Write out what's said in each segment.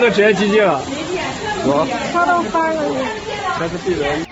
个职业基金了？我他都翻了你。那是必然。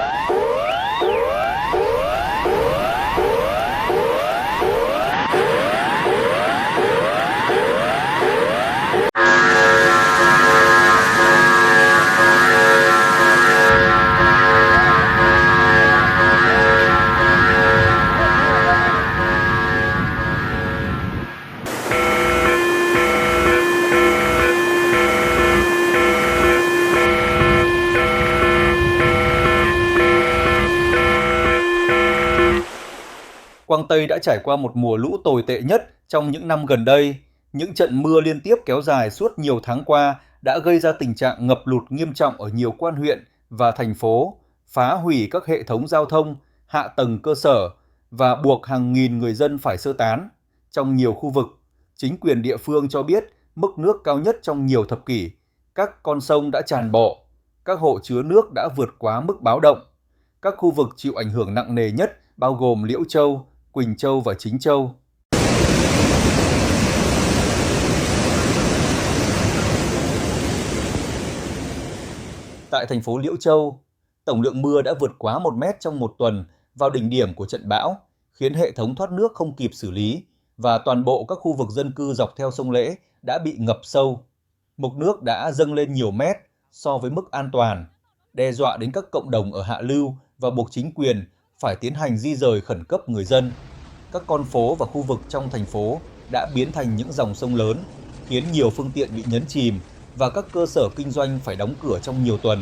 Quảng Tây đã trải qua một mùa lũ tồi tệ nhất trong những năm gần đây. Những trận mưa liên tiếp kéo dài suốt nhiều tháng qua đã gây ra tình trạng ngập lụt nghiêm trọng ở nhiều quan huyện và thành phố, phá hủy các hệ thống giao thông, hạ tầng cơ sở và buộc hàng nghìn người dân phải sơ tán. Trong nhiều khu vực, chính quyền địa phương cho biết mức nước cao nhất trong nhiều thập kỷ, các con sông đã tràn bộ, các hồ chứa nước đã vượt quá mức báo động. Các khu vực chịu ảnh hưởng nặng nề nhất bao gồm Liễu Châu, Quỳnh Châu và Chính Châu. Tại thành phố Liễu Châu, tổng lượng mưa đã vượt quá 1 mét trong một tuần vào đỉnh điểm của trận bão, khiến hệ thống thoát nước không kịp xử lý và toàn bộ các khu vực dân cư dọc theo sông Lễ đã bị ngập sâu. Mực nước đã dâng lên nhiều mét so với mức an toàn, đe dọa đến các cộng đồng ở hạ lưu và buộc chính quyền phải tiến hành di rời khẩn cấp người dân. Các con phố và khu vực trong thành phố đã biến thành những dòng sông lớn, khiến nhiều phương tiện bị nhấn chìm và các cơ sở kinh doanh phải đóng cửa trong nhiều tuần.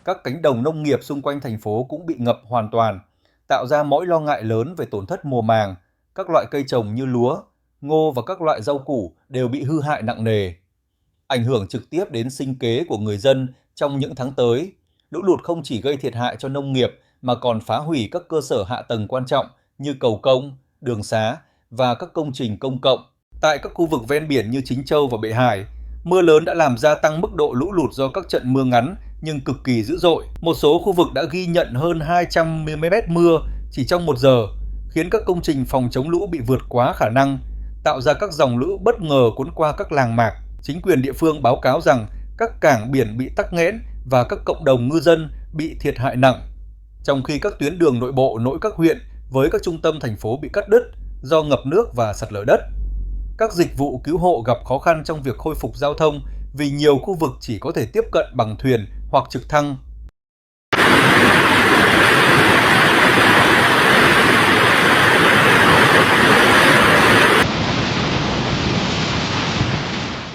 Các cánh đồng nông nghiệp xung quanh thành phố cũng bị ngập hoàn toàn, tạo ra mối lo ngại lớn về tổn thất mùa màng. Các loại cây trồng như lúa, ngô và các loại rau củ đều bị hư hại nặng nề. Ảnh hưởng trực tiếp đến sinh kế của người dân trong những tháng tới, lũ lụt không chỉ gây thiệt hại cho nông nghiệp mà còn phá hủy các cơ sở hạ tầng quan trọng như cầu công, đường xá và các công trình công cộng. Tại các khu vực ven biển như Chính Châu và Bệ Hải, mưa lớn đã làm gia tăng mức độ lũ lụt do các trận mưa ngắn nhưng cực kỳ dữ dội. Một số khu vực đã ghi nhận hơn 200 mm mưa chỉ trong 1 giờ, khiến các công trình phòng chống lũ bị vượt quá khả năng, tạo ra các dòng lũ bất ngờ cuốn qua các làng mạc. Chính quyền địa phương báo cáo rằng các cảng biển bị tắc nghẽn và các cộng đồng ngư dân bị thiệt hại nặng, trong khi các tuyến đường nội bộ nối các huyện với các trung tâm thành phố bị cắt đứt do ngập nước và sạt lở đất. Các dịch vụ cứu hộ gặp khó khăn trong việc khôi phục giao thông vì nhiều khu vực chỉ có thể tiếp cận bằng thuyền hoặc trực thăng.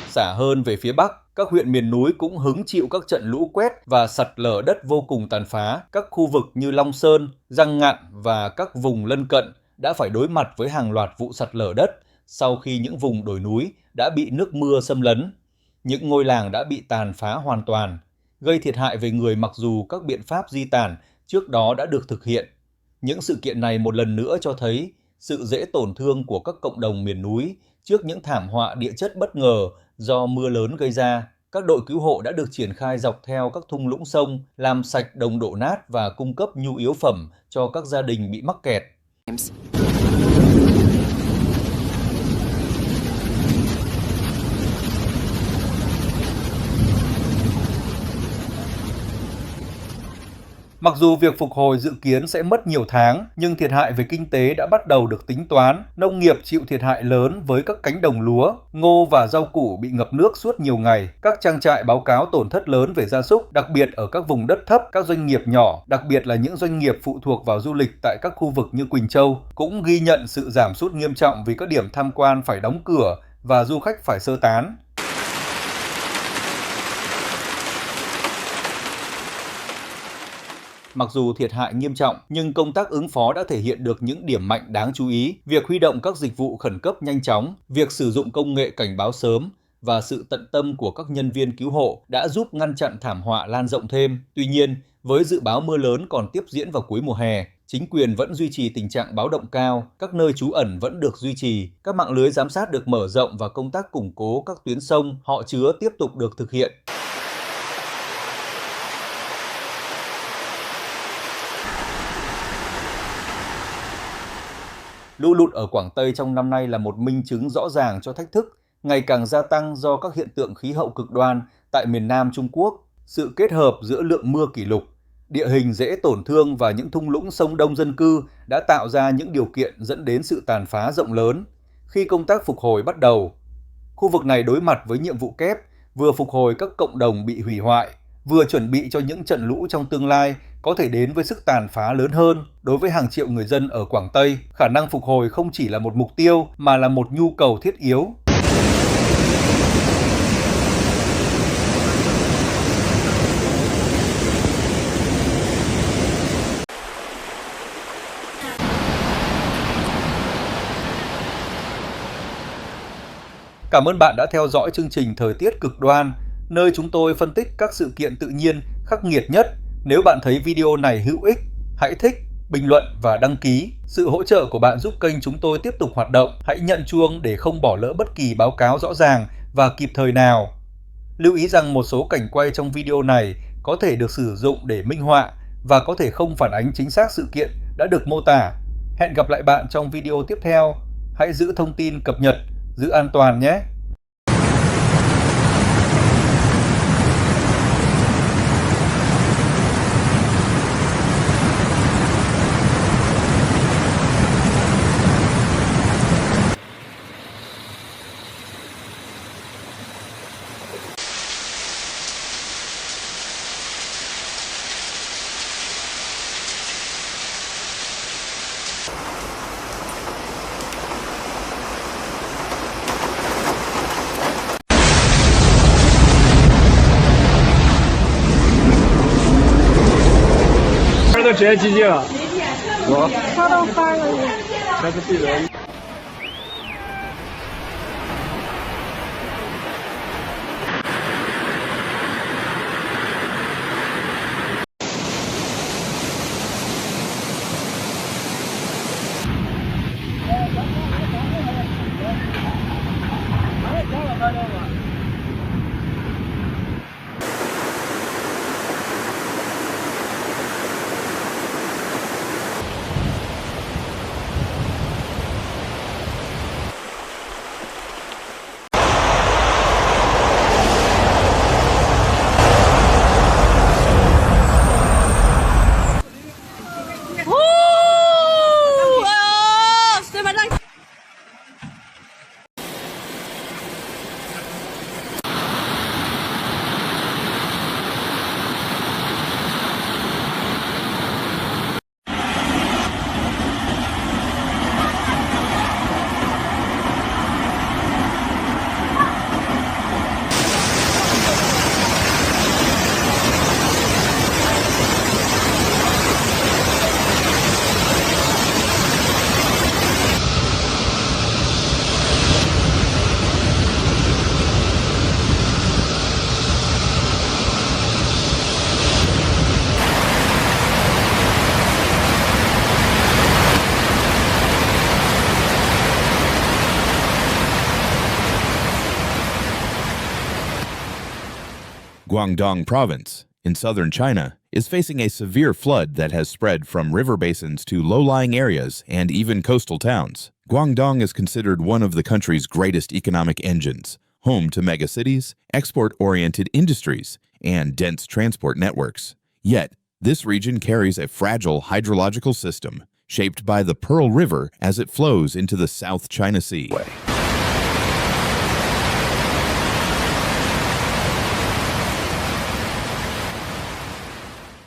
Xả hơn về phía Bắc, các huyện miền núi cũng hứng chịu các trận lũ quét và sạt lở đất vô cùng tàn phá. Các khu vực như Long Sơn, Giang Ngạn và các vùng lân cận đã phải đối mặt với hàng loạt vụ sạt lở đất sau khi những vùng đồi núi đã bị nước mưa xâm lấn. Những ngôi làng đã bị tàn phá hoàn toàn, gây thiệt hại về người mặc dù các biện pháp di tản trước đó đã được thực hiện. Những sự kiện này một lần nữa cho thấy sự dễ tổn thương của các cộng đồng miền núi trước những thảm họa địa chất bất ngờ do mưa lớn gây ra. Các đội cứu hộ đã được triển khai dọc theo các thung lũng sông, làm sạch đồng đổ nát và cung cấp nhu yếu phẩm cho các gia đình bị mắc kẹt. Mặc dù việc phục hồi dự kiến sẽ mất nhiều tháng, nhưng thiệt hại về kinh tế đã bắt đầu được tính toán. Nông nghiệp chịu thiệt hại lớn với các cánh đồng lúa, ngô và rau củ bị ngập nước suốt nhiều ngày. Các trang trại báo cáo tổn thất lớn về gia súc, đặc biệt ở các vùng đất thấp. Các doanh nghiệp nhỏ, đặc biệt là những doanh nghiệp phụ thuộc vào du lịch tại các khu vực như Quỳnh Châu, cũng ghi nhận sự giảm sút nghiêm trọng vì các điểm tham quan phải đóng cửa và du khách phải sơ tán. Mặc dù thiệt hại nghiêm trọng, nhưng công tác ứng phó đã thể hiện được những điểm mạnh đáng chú ý. Việc huy động các dịch vụ khẩn cấp nhanh chóng, việc sử dụng công nghệ cảnh báo sớm và sự tận tâm của các nhân viên cứu hộ đã giúp ngăn chặn thảm họa lan rộng thêm. Tuy nhiên, với dự báo mưa lớn còn tiếp diễn vào cuối mùa hè, Chính quyền vẫn duy trì tình trạng báo động cao, các nơi trú ẩn vẫn được duy trì, các mạng lưới giám sát được mở rộng và công tác củng cố các tuyến sông, họ chứa tiếp tục được thực hiện. Lũ lụt ở Quảng Tây trong năm nay là một minh chứng rõ ràng cho thách thức ngày càng gia tăng do các hiện tượng khí hậu cực đoan tại miền Nam Trung Quốc, sự kết hợp giữa lượng mưa kỷ lục, địa hình dễ tổn thương và những thung lũng sông đông dân cư đã tạo ra những điều kiện dẫn đến sự tàn phá rộng lớn. Khi công tác phục hồi bắt đầu, khu vực này đối mặt với nhiệm vụ kép vừa phục hồi các cộng đồng bị hủy hoại, vừa chuẩn bị cho những trận lũ trong tương lai có thể đến với sức tàn phá lớn hơn. Đối với hàng triệu người dân ở Quảng Tây, khả năng phục hồi không chỉ là một mục tiêu mà là một nhu cầu thiết yếu. Cảm ơn bạn đã theo dõi chương trình Thời tiết cực đoan, nơi chúng tôi phân tích các sự kiện tự nhiên khắc nghiệt nhất. Nếu bạn thấy video này hữu ích, hãy thích, bình luận và đăng ký. Sự hỗ trợ của bạn giúp kênh chúng tôi tiếp tục hoạt động. Hãy nhận chuông để không bỏ lỡ bất kỳ báo cáo rõ ràng và kịp thời nào. Lưu ý rằng một số cảnh quay trong video này có thể được sử dụng để minh họa và có thể không phản ánh chính xác sự kiện đã được mô tả. Hẹn gặp lại bạn trong video tiếp theo. Hãy giữ thông tin cập nhật, giữ an toàn nhé!都直接机器了，我他都翻了。那是地人。Guangdong Province, in southern China, is facing a severe flood that has spread from river basins to low-lying areas and even coastal towns. Guangdong is considered one of the country's greatest economic engines, home to megacities, export-oriented industries, and dense transport networks. Yet, this region carries a fragile hydrological system, shaped by the Pearl River as it flows into the South China Sea.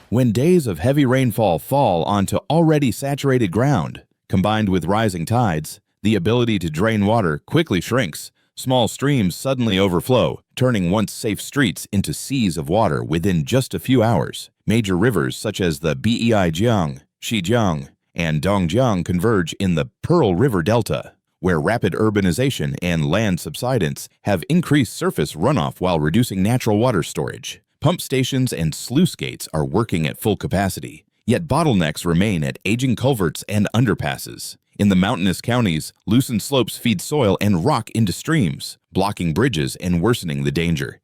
When days of heavy rainfall fall onto already saturated ground, combined with rising tides, the ability to drain water quickly shrinks. Small streams suddenly overflow, turning once safe streets into seas of water within just a few hours. Major rivers such as the Beijiang, Xijiang, and Dongjiang converge in the Pearl River Delta, where rapid urbanization and land subsidence have increased surface runoff while reducing natural water storage. Pump stations and sluice gates are working at full capacity, Yet bottlenecks remain at aging culverts and underpasses. In the mountainous counties, loosened slopes feed soil and rock into streams, blocking bridges and worsening the danger.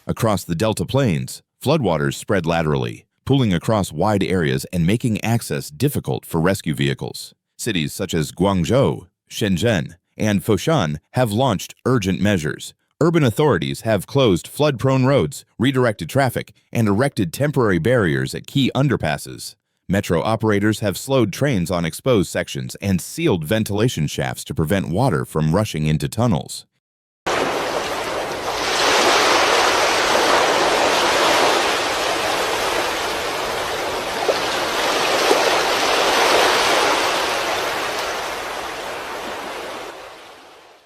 Across the Delta Plains, floodwaters spread laterally, pooling across wide areas and making access difficult for rescue vehicles. Cities such as Guangzhou, Shenzhen, and Foshan have launched urgent measures. Urban authorities have closed flood-prone roads, redirected traffic, and erected temporary barriers at key underpasses. Metro operators have slowed trains on exposed sections and sealed ventilation shafts to prevent water from rushing into tunnels.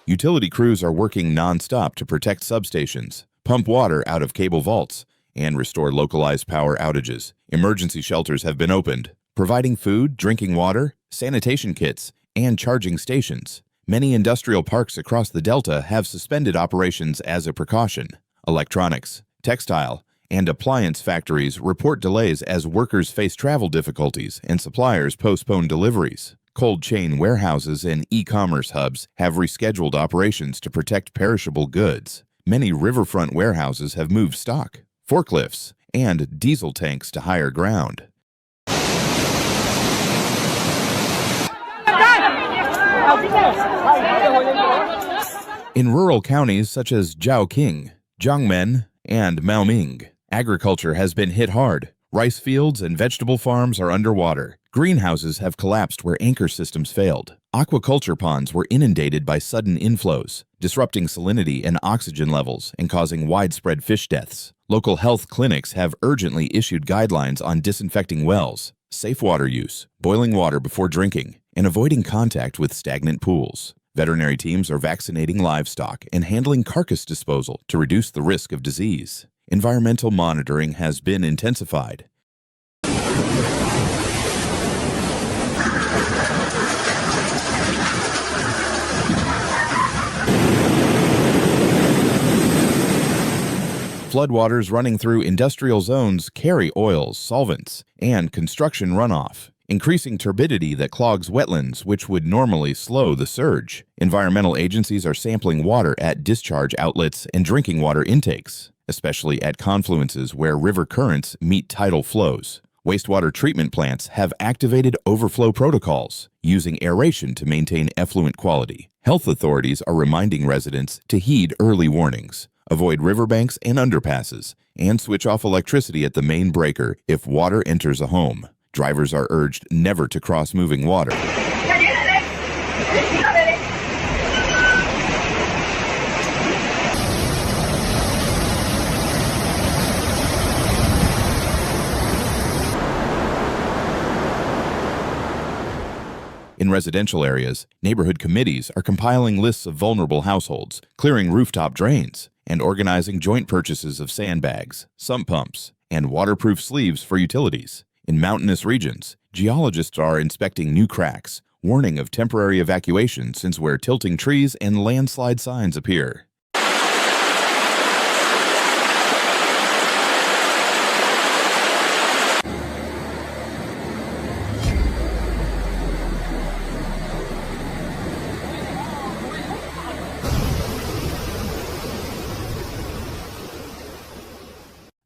Utility crews are working non-stop to protect substations, pump water out of cable vaults, and restore localized power outages. Emergency shelters have been opened, providing food, drinking water, sanitation kits, and charging stations. Many industrial parks across the Delta have suspended operations as a precaution. Electronics, textile, and appliance factories report delays as workers face travel difficulties and suppliers postpone deliveries. Cold chain warehouses and e-commerce hubs have rescheduled operations to protect perishable goods. Many riverfront warehouses have moved stock, forklifts, and diesel tanks to higher ground. In rural counties such as Zhaoqing, Jiangmen, and Maoming, agriculture has been hit hard. Rice fields and vegetable farms are underwater. Greenhouses have collapsed where anchor systems failed. Aquaculture ponds were inundated by sudden inflows, disrupting salinity and oxygen levels and causing widespread fish deaths. Local health clinics have urgently issued guidelines on disinfecting wells, safe water use, boiling water before drinking, and avoiding contact with stagnant pools. Veterinary teams are vaccinating livestock and handling carcass disposal to reduce the risk of disease. Environmental monitoring has been intensified. Floodwaters running through industrial zones carry oils, solvents, and construction runoff, increasing turbidity that clogs wetlands, which would normally slow the surge. Environmental agencies are sampling water at discharge outlets and drinking water intakes, especially at confluences where river currents meet tidal flows. Wastewater treatment plants have activated overflow protocols, using aeration to maintain effluent quality. Health authorities are reminding residents to heed early warnings, avoid riverbanks and underpasses, and switch off electricity at the main breaker if water enters a home. Drivers are urged never to cross moving water. In residential areas, neighborhood committees are compiling lists of vulnerable households, clearing rooftop drains, and organizing joint purchases of sandbags, sump pumps, and waterproof sleeves for utilities. In mountainous regions, geologists are inspecting new cracks, warning of temporary evacuation since where tilting trees and landslide signs appear.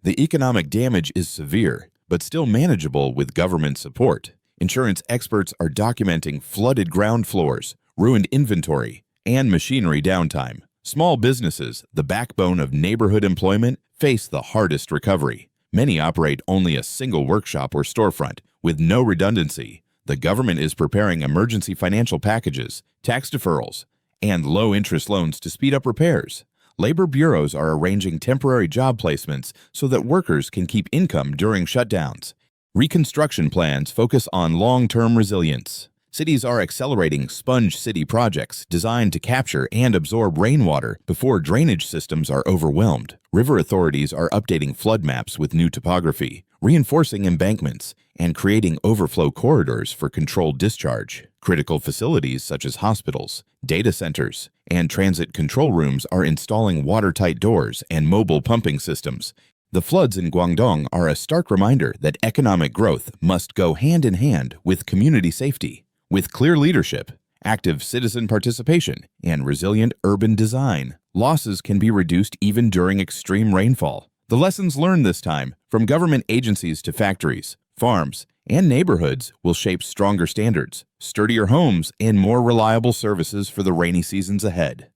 The economic damage is severe, but still manageable with government support. Insurance experts are documenting flooded ground floors, ruined inventory, and machinery downtime. Small businesses, the backbone of neighborhood employment, face the hardest recovery. Many operate only a single workshop or storefront, with no redundancy. The government is preparing emergency financial packages, tax deferrals, and low-interest loans to speed up repairs. Labor bureaus are arranging temporary job placements so that workers can keep income during shutdowns. Reconstruction plans focus on long-term resilience. Cities are accelerating sponge city projects designed to capture and absorb rainwater before drainage systems are overwhelmed. River authorities are updating flood maps with new topography, reinforcing embankments, and creating overflow corridors for controlled discharge. Critical facilities such as hospitals, data centers, and transit control rooms are installing watertight doors and mobile pumping systems. The floods in Guangdong are a stark reminder that economic growth must go hand in hand with community safety. With clear leadership, active citizen participation, and resilient urban design, losses can be reduced even during extreme rainfall. The lessons learned this time, from government agencies to factories, farms, and neighborhoods, will shape stronger standards, sturdier homes, and more reliable services for the rainy seasons ahead.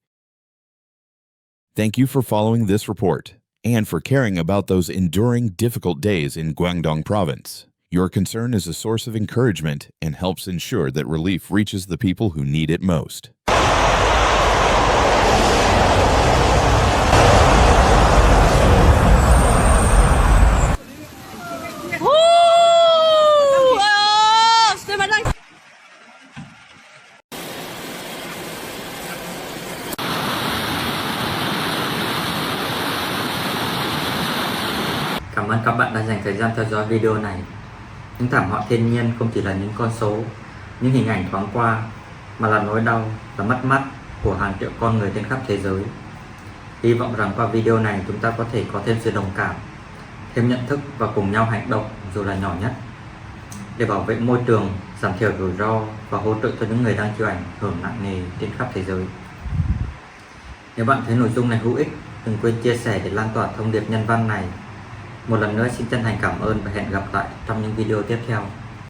Thank you for following this report and for caring about those enduring difficult days in Guangdong Province. Your concern is a source of encouragement and helps ensure that relief reaches the people who need it most. Cảm ơn các bạn đã dành thời gian theo dõi video này. Những thảm họa thiên nhiên không chỉ là những con số, những hình ảnh thoáng qua, mà là nỗi đau, là mất mát của hàng triệu con người trên khắp thế giới. Hy vọng rằng qua video này chúng ta có thể có thêm sự đồng cảm, thêm nhận thức và cùng nhau hành động dù là nhỏ nhất để bảo vệ môi trường, giảm thiểu rủi ro và hỗ trợ cho những người đang chịu ảnh hưởng nặng nề trên khắp thế giới. Nếu bạn thấy nội dung này hữu ích, đừng quên chia sẻ để lan tỏa thông điệp nhân văn này. Một lần nữa xin chân thành cảm ơn và hẹn gặp lại trong những video tiếp theo.